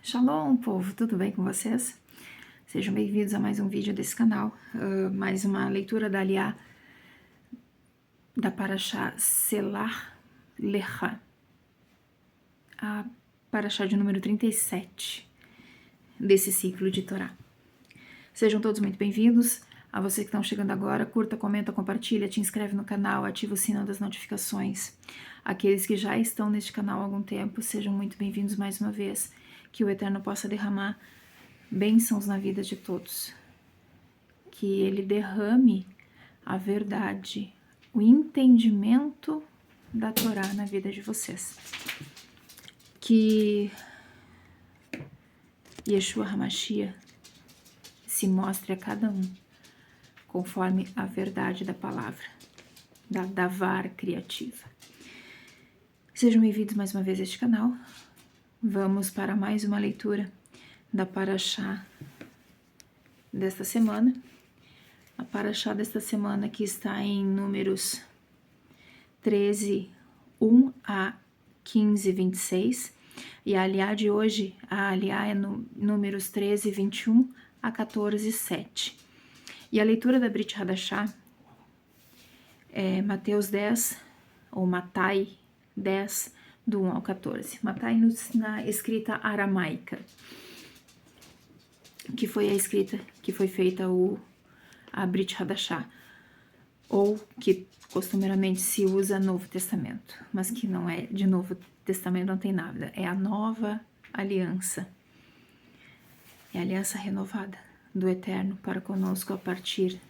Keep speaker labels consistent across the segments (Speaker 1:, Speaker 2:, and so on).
Speaker 1: Shalom, povo, tudo bem com vocês? Sejam bem-vindos a mais um vídeo desse canal, mais uma leitura da Aliá, da Parashá Selah Lecha, a Parashá de número 37 desse ciclo de Torá. Sejam todos muito bem-vindos. A vocês que estão chegando agora, curta, comenta, compartilha, te inscreve no canal, ativa o sino das notificações. Aqueles que já estão neste canal há algum tempo, sejam muito bem-vindos mais uma vez. Que o Eterno possa derramar bênçãos na vida de todos. Que Ele derrame a verdade, o entendimento da Torá na vida de vocês. Que Yeshua HaMashiach se mostre a cada um conforme a verdade da palavra, da Davar criativa. Sejam bem-vindos mais uma vez a este canal. Vamos para mais uma leitura da Parashá desta semana. A Parashá desta semana que está em Números 13, 1 a 15, 26. E a Aliá de hoje, a Aliá é no Números 13, 21 a 14, 7. E a leitura da Brit Hadashah é Mateus 10, ou Matai 10, do 1 ao 14. Matai na escrita aramaica, que foi a escrita que foi feita a Brit Hadashah, ou que costumeiramente se usa Novo Testamento, mas que não é de Novo Testamento, não tem nada, é a nova aliança, é a aliança renovada do Eterno para conosco a partir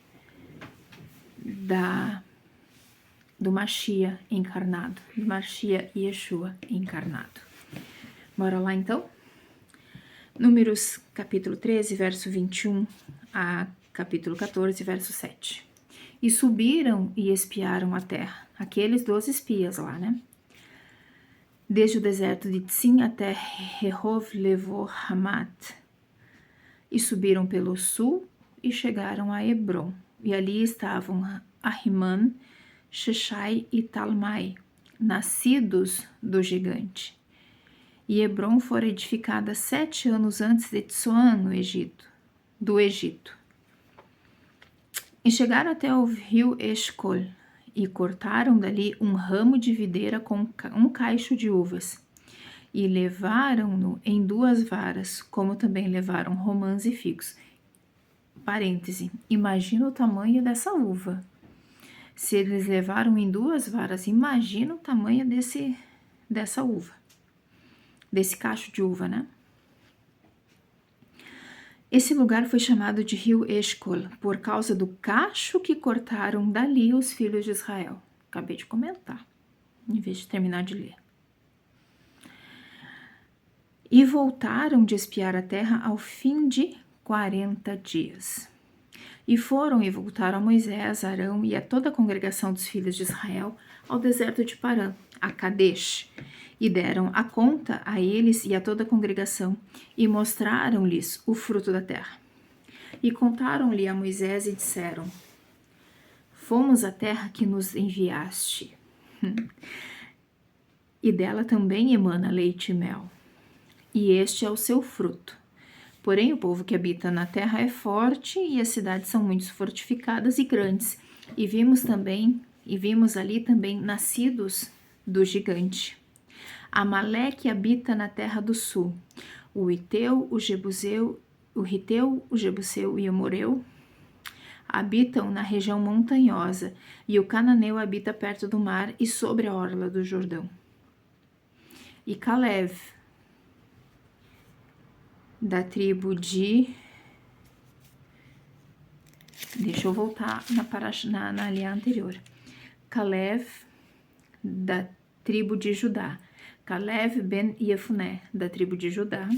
Speaker 1: do Mashiach encarnado, do Mashiach Yeshua encarnado. Bora lá então? Números capítulo 13, verso 21 a capítulo 14, verso 7. E subiram e espiaram a terra, aqueles 12 espias lá, né? Desde o deserto de Tzim até Rehov levou Hamat. E subiram pelo sul e chegaram a Hebron. E ali estavam Ahiman, Sheshai e Talmai, nascidos do gigante. E Hebron fora edificada 7 anos antes de Tsoan, do Egito. E chegaram até o rio Eshcol, e cortaram dali um ramo de videira com um cacho de uvas, e levaram-no em 2 varas, como também levaram romãs e figos. Parêntese, imagina o tamanho dessa uva. Se eles levaram em 2 varas, imagina o tamanho dessa uva, desse cacho de uva, né? Esse lugar foi chamado de rio Eshcol, por causa do cacho que cortaram dali os filhos de Israel. Acabei de comentar, em vez de terminar de ler. E voltaram de espiar a terra ao fim de 40 dias. E foram e voltaram a Moisés, Arão e a toda a congregação dos filhos de Israel ao deserto de Parã, a Kadesh, e deram a conta a eles e a toda a congregação, e mostraram-lhes o fruto da terra. E contaram-lhe a Moisés e disseram: Fomos à terra que nos enviaste, e dela também emana leite e mel, e este é o seu fruto. Porém, o povo que habita na terra é forte, e as cidades são muito fortificadas e grandes, e vimos ali também nascidos do gigante. Amaleque habita na terra do sul. O Hiteu, o Jebuseu e o Amoreu habitam na região montanhosa, e o Cananeu habita perto do mar e sobre a orla do Jordão. E Caleb, da tribo de... Deixa eu voltar na aliá anterior. Caleb, da tribo de Judá. Caleb ben Yefuné, da tribo de Judá.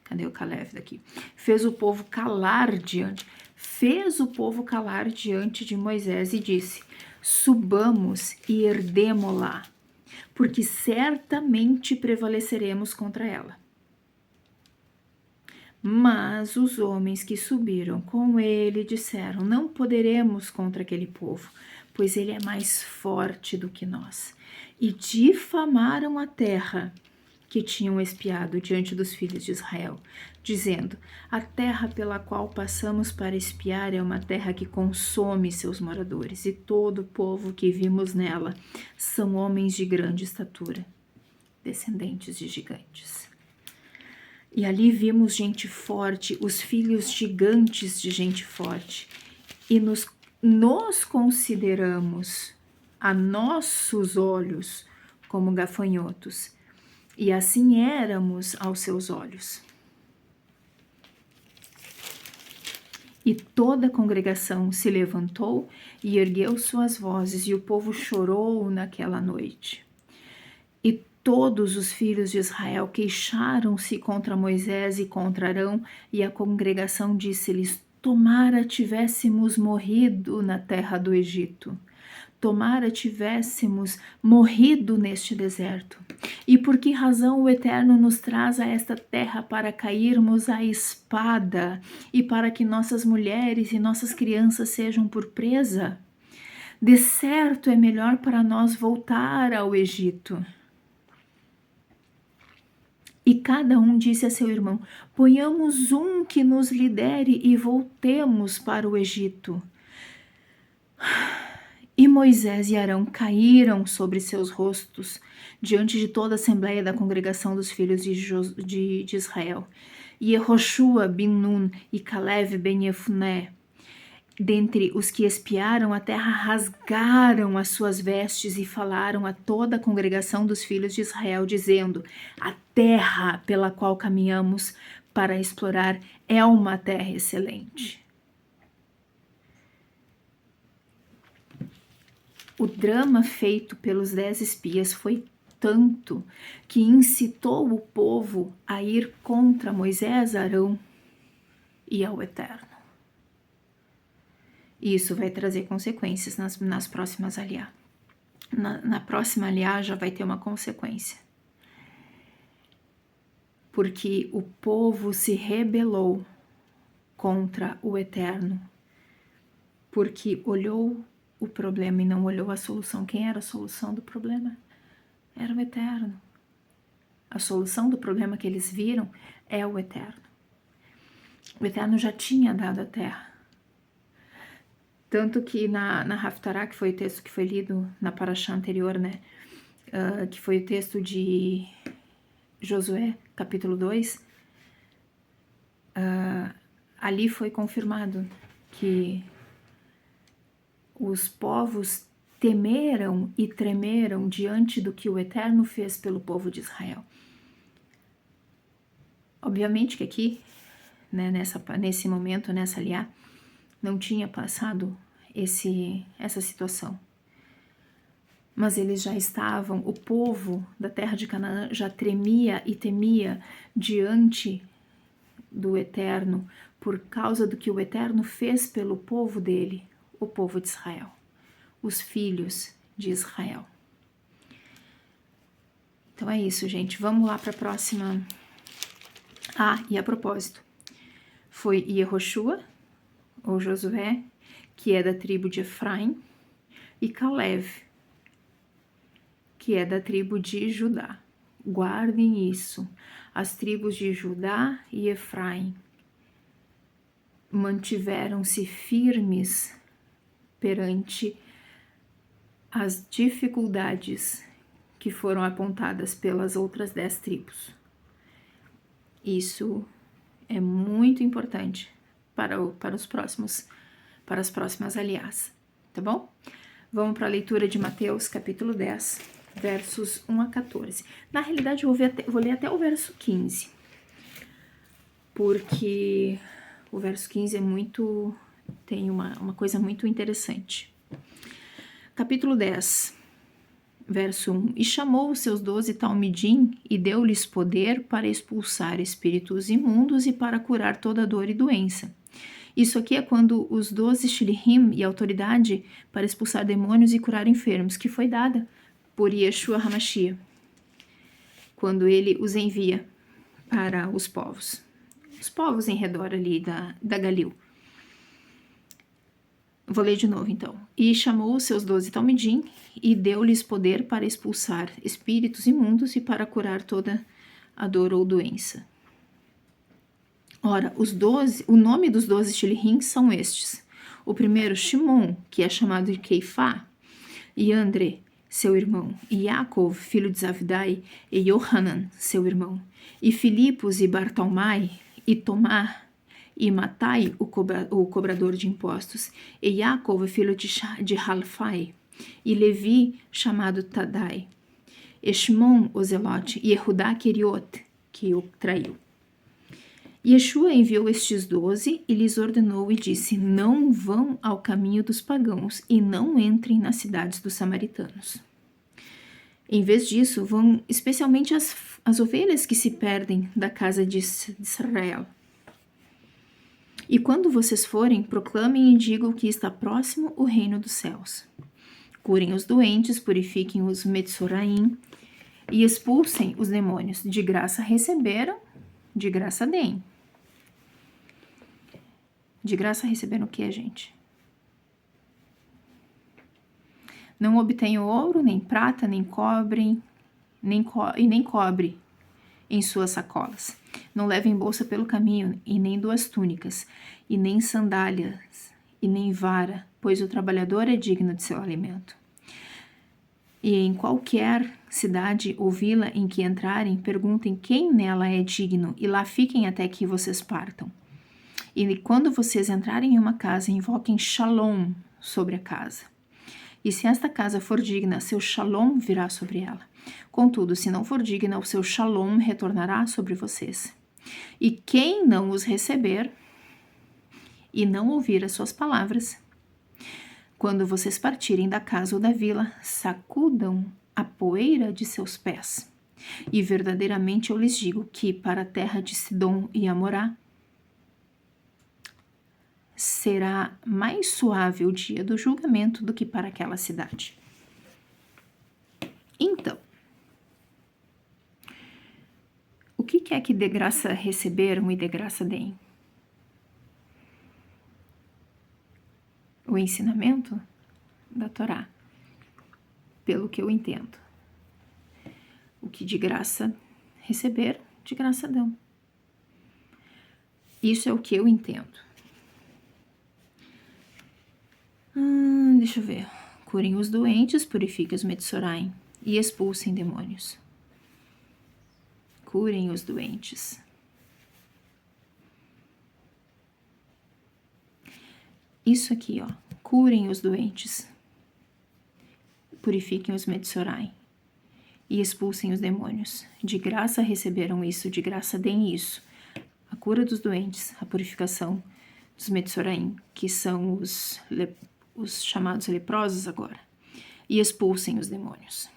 Speaker 1: Cadê o Caleb daqui? Fez o povo calar diante de Moisés e disse: Subamos e herdemo-la, porque certamente prevaleceremos contra ela. Mas os homens que subiram com ele disseram: Não poderemos contra aquele povo, pois ele é mais forte do que nós. e difamaram a terra que tinham espiado diante dos filhos de Israel, dizendo: a terra pela qual passamos para espiar é uma terra que consome seus moradores, e todo o povo que vimos nela são homens de grande estatura, descendentes de gigantes. E ali vimos gente forte, os filhos gigantes de gente forte, e nos consideramos a nossos olhos como gafanhotos, e assim éramos aos seus olhos. E toda a congregação se levantou e ergueu suas vozes, e o povo chorou naquela noite. E todos os filhos de Israel queixaram-se contra Moisés e contra Arão, e a congregação disse-lhes: tomara tivéssemos morrido na terra do Egito. Tomara tivéssemos morrido neste deserto. E por que razão o Eterno nos traz a esta terra para cairmos à espada e para que nossas mulheres e nossas crianças sejam por presa? De certo é melhor para nós voltar ao Egito. E cada um disse a seu irmão: ponhamos um que nos lidere e voltemos para o Egito. E Moisés e Arão caíram sobre seus rostos diante de toda a assembleia da congregação dos filhos de Israel. E Yehoshua bin Nun e Caleb ben Jefuné, dentre os que espiaram a terra, rasgaram as suas vestes e falaram a toda a congregação dos filhos de Israel, dizendo: a terra pela qual caminhamos para explorar é uma terra excelente. O drama feito pelos 10 espias foi tanto que incitou o povo a ir contra Moisés, Arão e ao Eterno. E isso vai trazer consequências nas próximas aliá. Na próxima aliá já vai ter uma consequência. Porque o povo se rebelou contra o Eterno, porque olhou o problema e não olhou a solução. Quem era a solução do problema? Era o Eterno. A solução do problema que eles viram é o Eterno. O Eterno já tinha dado a terra. Tanto que na Haftarah, que foi o texto que foi lido na Parashá anterior, né? Que foi o texto de Josué, capítulo 2, ali foi confirmado que os povos temeram e tremeram diante do que o Eterno fez pelo povo de Israel. Obviamente que aqui, né, nesse momento, nessa aliá, não tinha passado essa situação. Mas eles já estavam, o povo da terra de Canaã já tremia e temia diante do Eterno por causa do que o Eterno fez pelo povo dele, o povo de Israel, os filhos de Israel. Então é isso, gente. Vamos lá para a próxima. E a propósito, foi Yehoshua, ou Josué, que é da tribo de Efraim, e Caleb, que é da tribo de Judá. Guardem isso. As tribos de Judá e Efraim mantiveram-se firmes perante as dificuldades que foram apontadas pelas outras 10 tribos. Isso é muito importante para as próximas aliás, tá bom? Vamos para a leitura de Mateus, capítulo 10, versos 1 a 14. Na realidade, eu vou ler até o verso 15, porque o verso 15 tem uma coisa muito interessante. Capítulo 10, verso 1. E chamou os seus 12 talmidim e deu-lhes poder para expulsar espíritos imundos e para curar toda dor e doença. Isso aqui é quando os 12 shilihim e autoridade para expulsar demônios e curar enfermos, que foi dada por Yeshua HaMashiach, quando ele os envia para os povos em redor ali da Galil. Vou ler de novo, então. E chamou os seus 12 talmidim e deu-lhes poder para expulsar espíritos imundos e para curar toda a dor ou doença. Ora, o nome dos 12 shilhim são estes. O primeiro, Shimon, que é chamado de Keifá, e André, seu irmão, e Yaakov, filho de Zavidai, e Yohanan, seu irmão, e Filipos e Bartalmai, e Tomá, e Matai, o cobrador de impostos, e Yaakov, filho de Halfai, e Levi, chamado Tadai, e Shimon, o zelote, e Ehudá Keriot, que o traiu. Yeshua enviou estes 12 e lhes ordenou e disse: não vão ao caminho dos pagãos e não entrem nas cidades dos samaritanos. Em vez disso, vão especialmente as ovelhas que se perdem da casa de Israel. E quando vocês forem, proclamem e digam que está próximo o reino dos céus. Curem os doentes, purifiquem os Metzoraim e expulsem os demônios. De graça receberam, de graça deem. De graça receberam o que, gente? Não obtenham ouro, nem prata, nem cobre, nem cobre em suas sacolas. Não levem bolsa pelo caminho, e nem 2 túnicas, e nem sandálias, e nem vara, pois o trabalhador é digno de seu alimento. E em qualquer cidade ou vila em que entrarem, perguntem quem nela é digno, e lá fiquem até que vocês partam. E quando vocês entrarem em uma casa, invoquem Shalom sobre a casa. E se esta casa for digna, seu Shalom virá sobre ela. Contudo, se não for digna, o seu Shalom retornará sobre vocês. E quem não os receber e não ouvir as suas palavras, quando vocês partirem da casa ou da vila, sacudam a poeira de seus pés. E verdadeiramente eu lhes digo que para a terra de Sidom e Amorá será mais suave o dia do julgamento do que para aquela cidade. Então, o que é que de graça receberam e de graça deem? O ensinamento da Torá, pelo que eu entendo. O que de graça receberam, de graça dão. Isso é o que eu entendo. Deixa eu ver. Curem os doentes, purifiquem os Metzoraim e expulsem demônios. Curem os doentes. Isso aqui, ó. Curem os doentes. Purifiquem os Metzoraim e expulsem os demônios. De graça receberam isso, de graça deem isso. A cura dos doentes, a purificação dos Metzoraim, que são os chamados leprosos agora, e expulsem os demônios.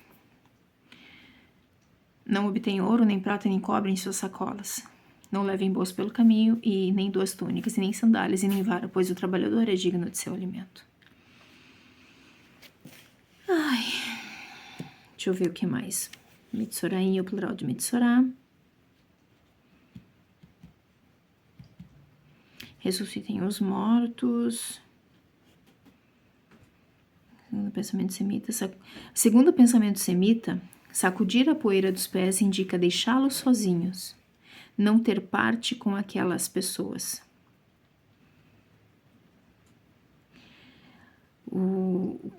Speaker 1: Não obtenham ouro, nem prata, nem cobre em suas sacolas. Não levem bolsa pelo caminho, e nem 2 túnicas, e nem sandálias, e nem vara, pois o trabalhador é digno de seu alimento. Ai, deixa eu ver o que mais. Metzoraim é o plural de Metzorá. Ressuscitem os mortos. Segundo o pensamento semita, sacudir a poeira dos pés indica deixá-los sozinhos, não ter parte com aquelas pessoas.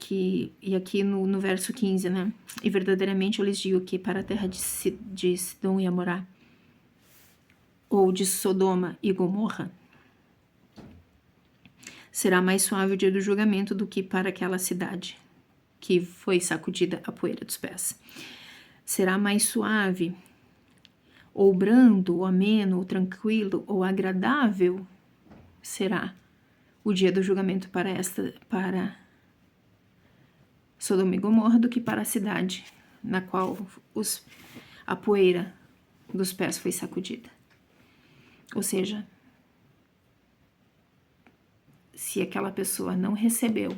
Speaker 1: E aqui no verso 15, né? E verdadeiramente eu lhes digo que para a terra de Sidom e Amorá, ou de Sodoma e Gomorra, será mais suave o dia do julgamento do que para aquela cidade que foi sacudida a poeira dos pés. Será mais suave, ou brando, ou ameno, ou tranquilo, ou agradável será o dia do julgamento para Sodoma e Gomorra do que para a cidade na qual a poeira dos pés foi sacudida. Ou seja, se aquela pessoa não recebeu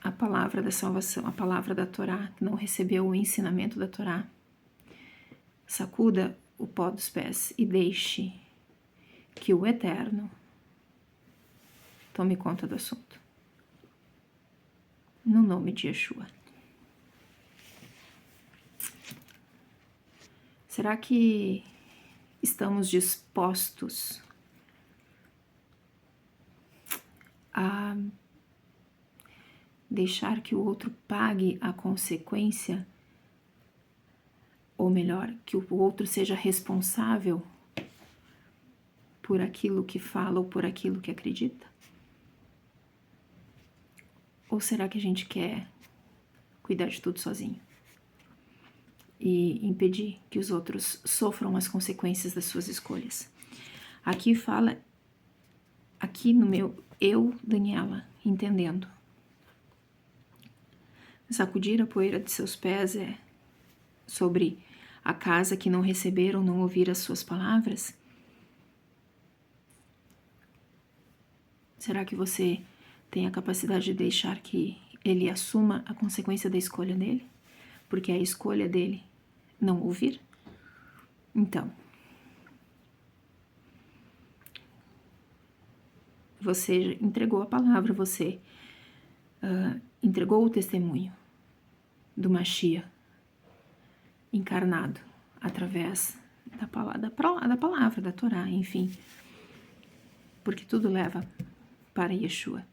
Speaker 1: a palavra da salvação, a palavra da Torá, não recebeu o ensinamento da Torá, sacuda o pó dos pés e deixe que o Eterno tome conta do assunto. no nome de Yeshua. Será que estamos dispostos a deixar que o outro pague a consequência? Ou melhor, que o outro seja responsável por aquilo que fala ou por aquilo que acredita? Ou será que a gente quer cuidar de tudo sozinho e impedir que os outros sofram as consequências das suas escolhas? Aqui fala, aqui no meu eu, Daniela, entendendo. Sacudir a poeira de seus pés é sobre a casa que não receberam, não ouvir as suas palavras? Será que você tem a capacidade de deixar que ele assuma a consequência da escolha dele? Porque é a escolha dele não ouvir? Então, você entregou a palavra, você entregou o testemunho do Mashiach encarnado através da palavra, da Torá, enfim. Porque tudo leva para Yeshua.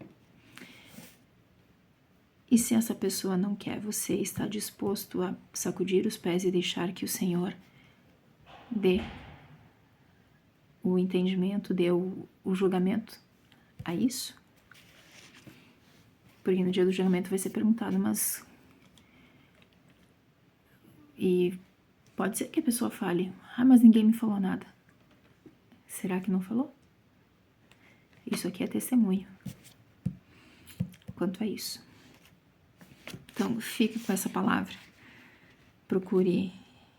Speaker 1: E se essa pessoa não quer, você está disposto a sacudir os pés e deixar que o Senhor dê o entendimento, dê o julgamento a isso? Porque no dia do julgamento vai ser perguntado, mas... E pode ser que a pessoa fale, mas ninguém me falou nada. Será que não falou? Isso aqui é testemunho quanto a isso. Então, fique com essa palavra. Procure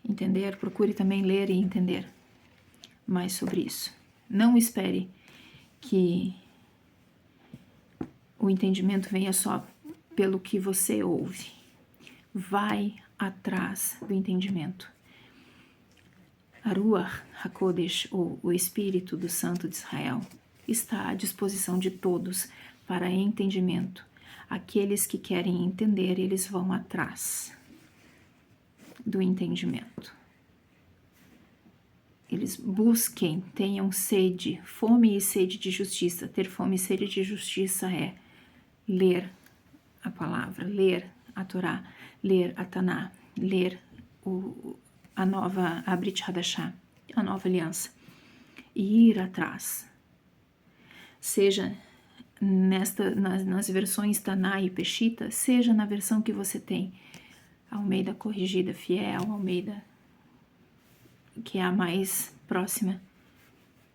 Speaker 1: entender, procure também ler e entender mais sobre isso. Não espere que o entendimento venha só pelo que você ouve. Vai atrás do entendimento. A Ruach HaKodesh, ou o Espírito do Santo de Israel, está à disposição de todos para entendimento. Aqueles que querem entender, eles vão atrás do entendimento. Eles busquem, tenham sede, fome e sede de justiça. Ter fome e sede de justiça é ler a palavra, ler a Torá, ler a Taná, ler a Brit Hadashah, a nova aliança, e ir atrás. Seja nas versões Taná e Peshita, seja na versão que você tem, Almeida Corrigida Fiel, Almeida, que é a mais próxima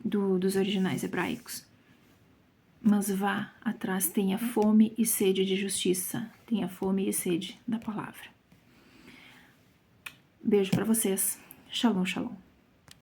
Speaker 1: dos originais hebraicos. Mas vá atrás, tenha fome e sede de justiça, tenha fome e sede da palavra. Beijo para vocês. Shalom, shalom.